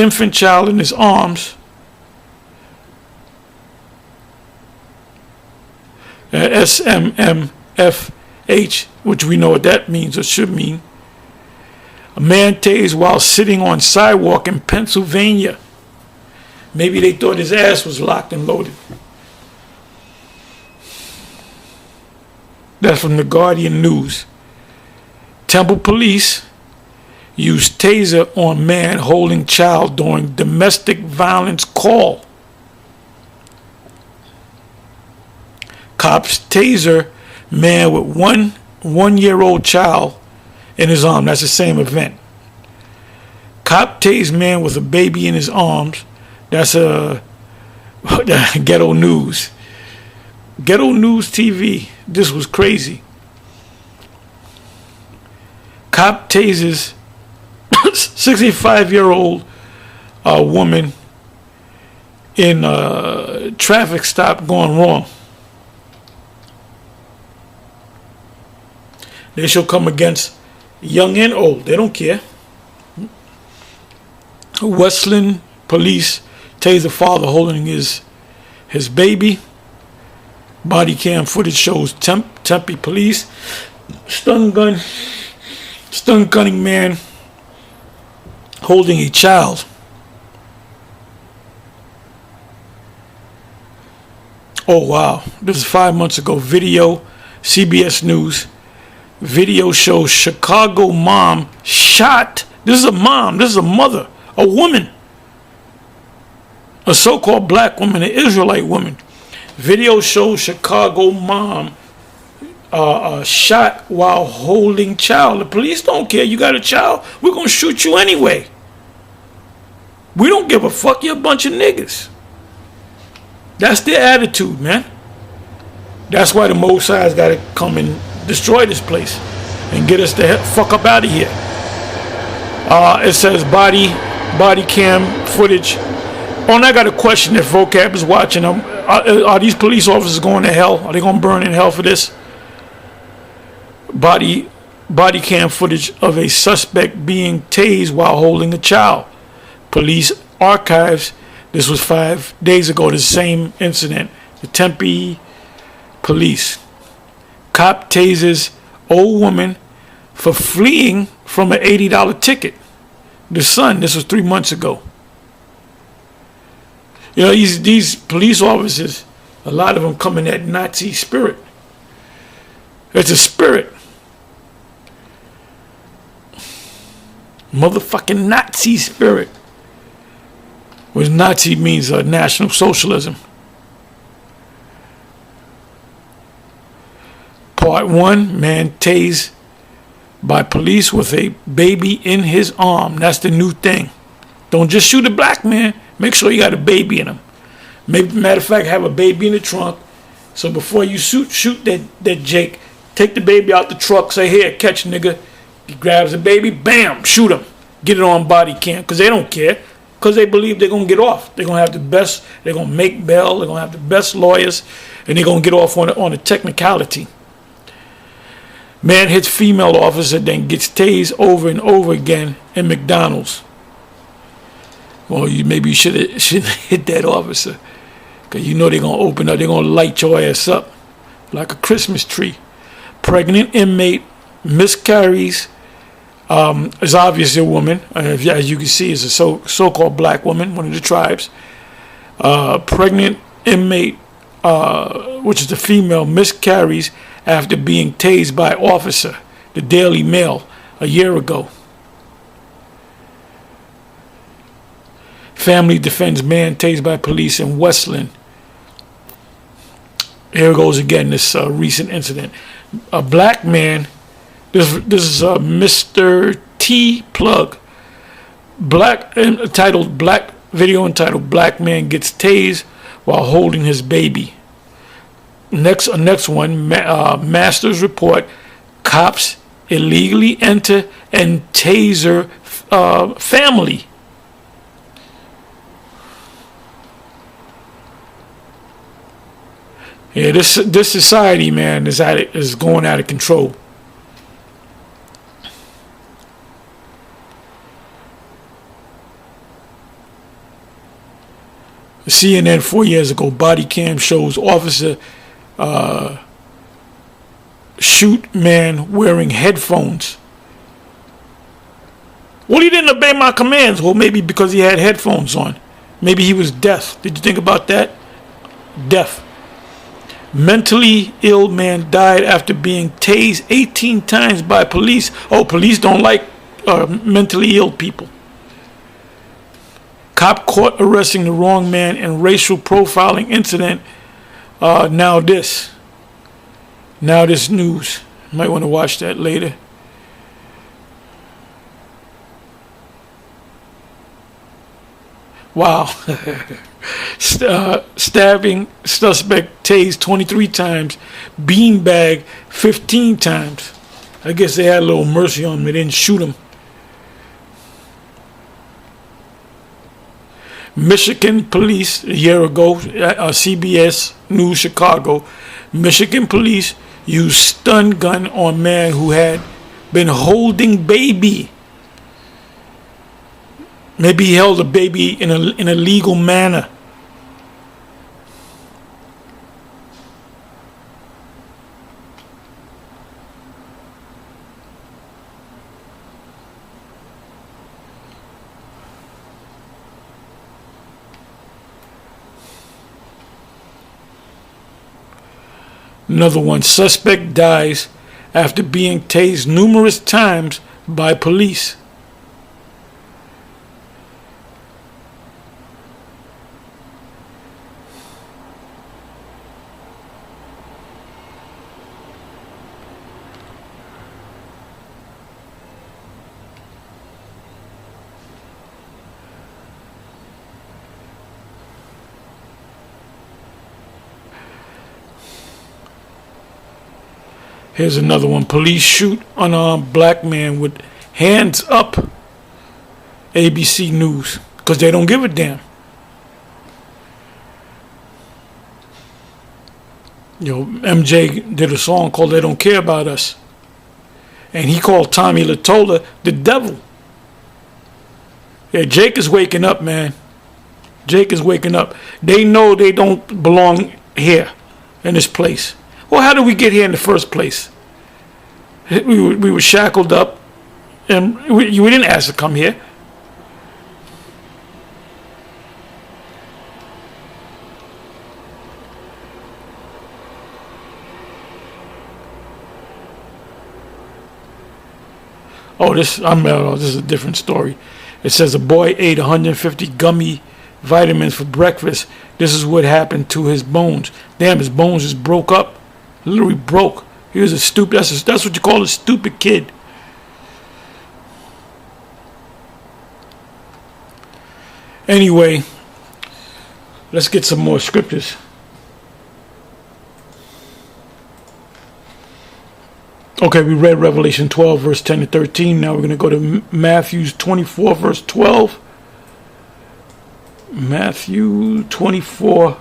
infant child in his arms. SMMFH, which we know what that means or should mean. A man tased while sitting on sidewalk in Pennsylvania. Maybe they thought his ass was locked and loaded. That's from the Guardian News. Temple police used taser on man holding child during domestic violence call. Cops taser man with one-year-old child in his arm. That's the same event. Cop tased man with a baby in his arms. That's Ghetto News. Ghetto News TV. This was crazy. Cop tases 65-year-old woman in a traffic stop going wrong. They shall come against young and old. They don't care. Westland police tased the father holding his baby. Body cam footage shows Tempe police stun gunning man holding a child. Oh wow, this is 5 months ago. Video, CBS News. Video shows Chicago mom shot. This is a mom, this is a mother, a woman, a so-called black woman, an Israelite woman. Video shows Chicago mom shot while holding child. The police don't care. You got a child, we're going to shoot you anyway. We don't give a fuck. You're a bunch of niggas. That's their attitude, man. That's why the Mossad's got to come and destroy this place and get us the fuck up out of here. It says body cam footage. Oh, and I got a question if Vocab is watching. Are these police officers going to hell? Are they going to burn in hell for this? Body cam footage of a suspect being tased while holding a child. Police archives. This was 5 days ago, the same incident. The Tempe police. Cop tases old woman for fleeing from an $80 ticket. The son, this was 3 months ago. You know, these police officers, a lot of them come in that Nazi spirit. It's a spirit. Motherfucking Nazi spirit. Which Nazi means National Socialism. Part 1, man tased by police with a baby in his arm. That's the new thing. Don't just shoot a black man. Make sure you got a baby in him. Maybe, matter of fact, have a baby in the trunk. So before you shoot that Jake, take the baby out the truck. Say, here, catch nigga. He grabs the baby, bam, shoot him. Get it on body cam. Because they don't care. Because they believe they're going to get off. They're going to have the best. They're going to make bail. They're going to have the best lawyers. And they're going to get off on a technicality. Man hits female officer, then gets tased over and over again in McDonald's. Well, maybe you should have hit that officer. Because you know they're going to open up. They're going to light your ass up like a Christmas tree. Pregnant inmate miscarries. Is obviously a woman. As you can see, is a so-called black woman, one of the tribes. Pregnant inmate, which is the female, miscarries after being tased by officer. The Daily Mail, a year ago. Family defends man tased by police in Westland. Here goes again, this recent incident. A black man, this is Mr. T plug. Video entitled Black Man Gets Tased While Holding His Baby. Next one, Masters report, cops illegally enter and taser family. Yeah, this society, man, is going out of control. CNN 4 years ago, body cam shows officer shoot man wearing headphones. Well, he didn't obey my commands. Well, maybe because he had headphones on. Maybe he was deaf. Did you think about that? Deaf. Mentally ill man died after being tased 18 times by police. Oh, police don't like mentally ill people. Cop caught arresting the wrong man in racial profiling incident. Now this news. Might want to watch that later. Wow. Stabbing suspect tased 23 times, beanbag 15 times. I guess they had a little mercy on him. They didn't shoot him. Michigan police a year ago, CBS News Chicago, Michigan police used stun gun on man who had been holding baby. Maybe he held a baby in a legal manner. Another one, suspect dies after being tased numerous times by police. Here's another one. Police shoot unarmed black man with hands up. ABC News. Because they don't give a damn. MJ did a song called They Don't Care About Us. And he called Tommy Latola the devil. Yeah, Jake is waking up, man. Jake is waking up. They know they don't belong here in this place. Well, how did we get here in the first place? We were shackled up, and we didn't ask to come here. Oh, this is a different story. It says a boy ate 150 gummy vitamins for breakfast. This is what happened to his bones. Damn, his bones just broke up. Literally broke. He was a stupid. That's what you call a stupid kid. Anyway, let's get some more scriptures. Okay, we read Revelation 12, verse 10 to 13. Now we're going to go to Matthew 24, verse 12. Matthew 24.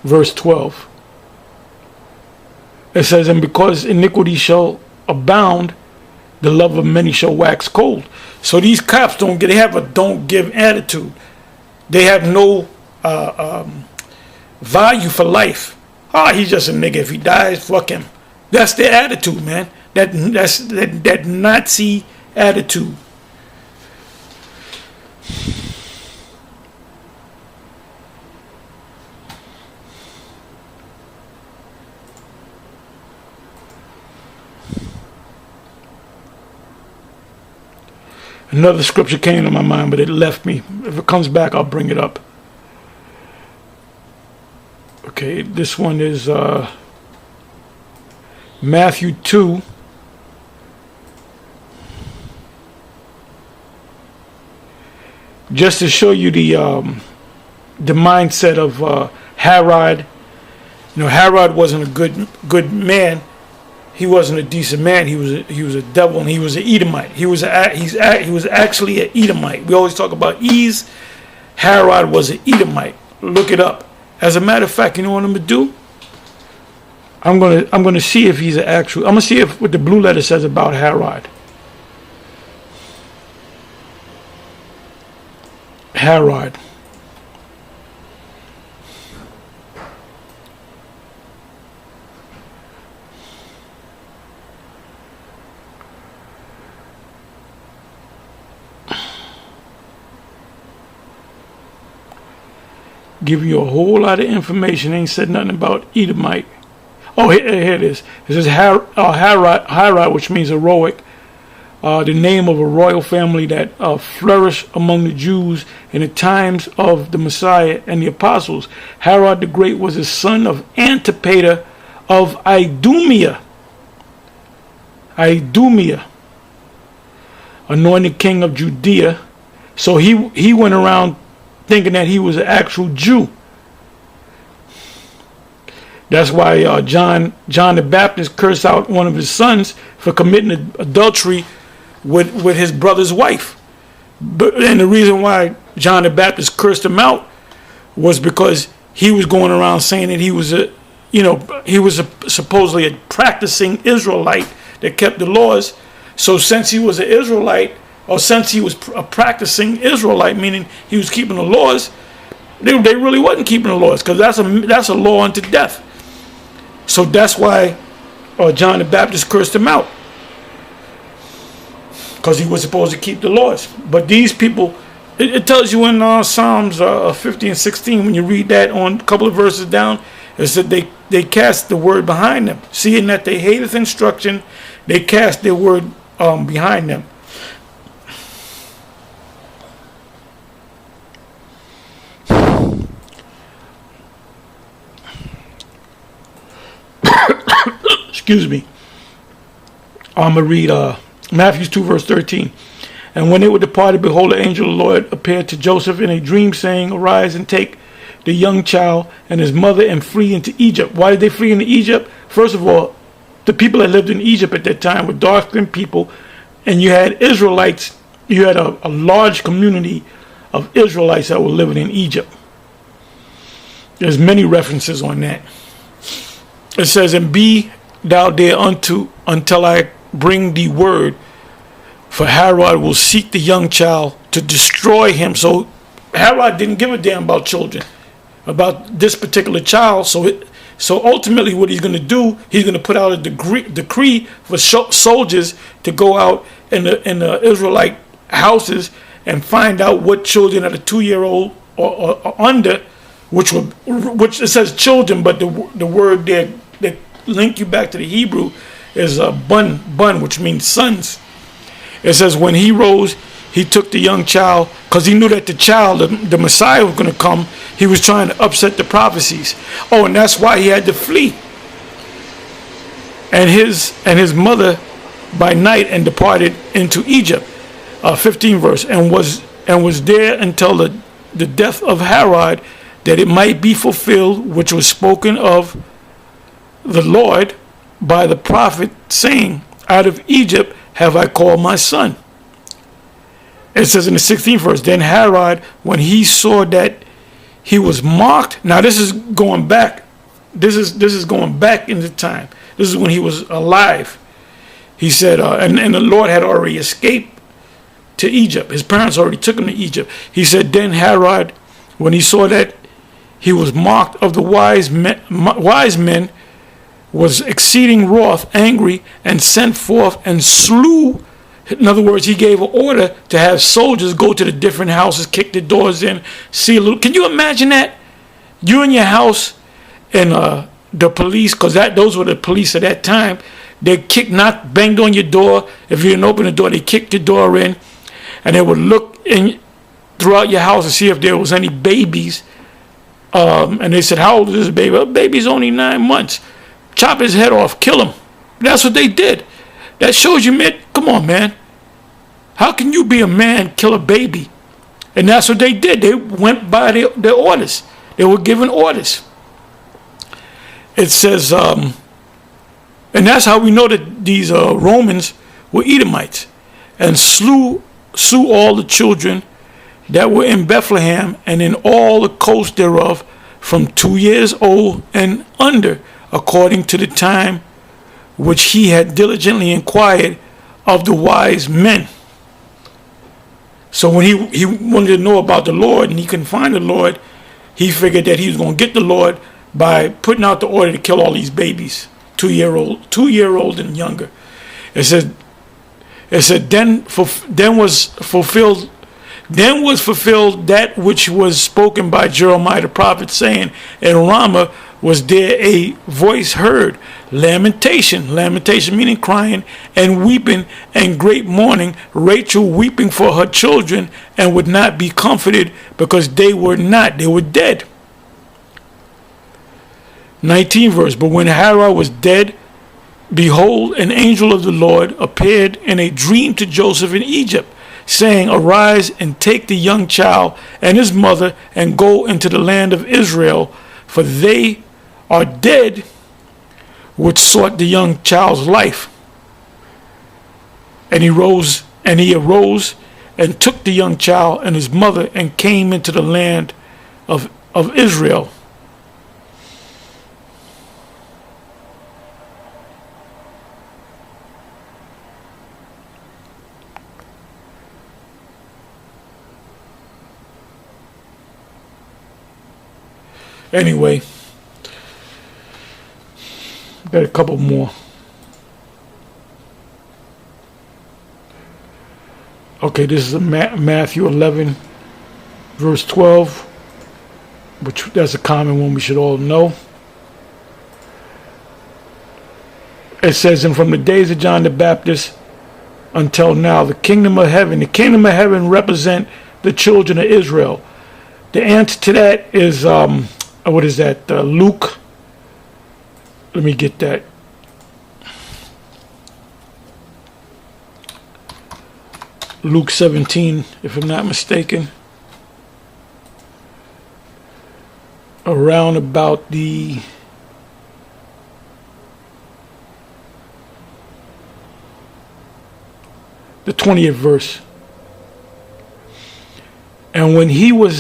Verse 12. It says, and because iniquity shall abound, the love of many shall wax cold. So these cops they have a don't give attitude. They have no value for life. He's just a nigga. If he dies, fuck him. That's their attitude, man. That's that Nazi attitude. Another scripture came to my mind, but it left me. If it comes back, I'll bring it up. Okay, this one is Matthew 2. Just to show you the mindset of Herod. Herod wasn't a good man. He wasn't a decent man. He was a devil, and he was an Edomite. He was actually an Edomite. We always talk about ease. Herod was an Edomite. Look it up. As a matter of fact, you know what I'm gonna do? I'm gonna see if he's an actual. I'm gonna see if what the blue letter says about Herod. Herod. Give you a whole lot of information. Ain't said nothing about Edomite. Oh, here it is. It says Herod, which means heroic. The name of a royal family that flourished among the Jews in the times of the Messiah and the apostles. Herod the Great was the son of Antipater of Idumea, anointed king of Judea. So he went around thinking that he was an actual Jew. That's why John the Baptist cursed out one of his sons for committing adultery with his brother's wife. And the reason why John the Baptist cursed him out was because he was going around saying that he was supposedly a practicing Israelite that kept the laws. So since he was an Israelite, or since he was a practicing Israelite, meaning he was keeping the laws, they really wasn't keeping the laws, because that's a law unto death. So that's why John the Baptist cursed him out, because he was supposed to keep the laws. But these people, it tells you in Psalms 50 and 16, when you read that on a couple of verses down, it said they cast the word behind them. Seeing that they hateth instruction, they cast their word behind them. Excuse me. I'm going to read Matthew 2 verse 13. And when they were departed, behold, the angel of the Lord appeared to Joseph in a dream, saying, Arise and take the young child and his mother and flee into Egypt. Why did they flee into Egypt? First of all, the people that lived in Egypt at that time were dark-skinned people, and you had Israelites. You had a large community of Israelites that were living in Egypt. There's many references on that. It says, And be thou there until I bring thee word, for Herod will seek the young child to destroy him. So Herod didn't give a damn about children, about this particular child. So ultimately what he's going to do, he's going to put out a decree for soldiers to go out in the Israelite houses and find out what children at a 2-year-old or under, which it says children, but the word there that link you back to the Hebrew is bun, which means sons. It says when he rose, he took the young child, because he knew that the child, the Messiah, was going to come. He was trying to upset the prophecies. Oh, and that's why he had to flee. And his mother by night and departed into Egypt. 15 verse, and was there until the death of Herod, that it might be fulfilled which was spoken of the Lord by the prophet, saying, Out of Egypt have I called my son. It says in the 16th verse, Then Herod, when he saw that he was mocked. Now this is going back. This is going back into time. This is when he was alive. He said, and the Lord had already escaped to Egypt. His parents already took him to Egypt. He said, Then Herod, when he saw that he was mocked of the wise men, was exceeding wroth, angry, and sent forth and slew. In other words, he gave an order to have soldiers go to the different houses, kick the doors in, see a little. Can you imagine that? You in your house, and the police, because those were the police at that time, they banged on your door. If you didn't open the door, they kicked your door in, and they would look in throughout your house to see if there was any babies. And they said, How old is this baby? Well, baby's only 9 months. Chop his head off, kill him. That's what they did. That shows you, man, come on, man. How can you be a man, kill a baby? And that's what they did. They went by their orders. They were given orders. It says, and that's how we know that these Romans were Edomites, and slew all the children that were in Bethlehem and in all the coast thereof, from 2 years old and under, according to the time which he had diligently inquired of the wise men. So when he wanted to know about the Lord and he couldn't find the Lord, he figured that he was going to get the Lord by putting out the order to kill all these babies, 2-year-old and younger. It said then was fulfilled that which was spoken by Jeremiah the prophet, saying, in Ramah was there a voice heard, lamentation meaning crying and weeping and great mourning, Rachel weeping for her children and would not be comforted because they were dead. 19th verse, but when Hagar was dead, behold, an angel of the Lord appeared in a dream to Joseph in Egypt, saying, arise and take the young child and his mother and go into the land of Israel, for they are dead which sought the young child's life. And he arose and took the young child and his mother and came into the land of Israel. Anyway, got a couple more. Okay, this is Matthew 11, verse 12, which that's a common one we should all know. It says, and from the days of John the Baptist until now, the kingdom of heaven represent the children of Israel. The answer to that is, what is that? Luke. Let me get that. Luke 17, if I'm not mistaken. Around about the 20th verse. And when he was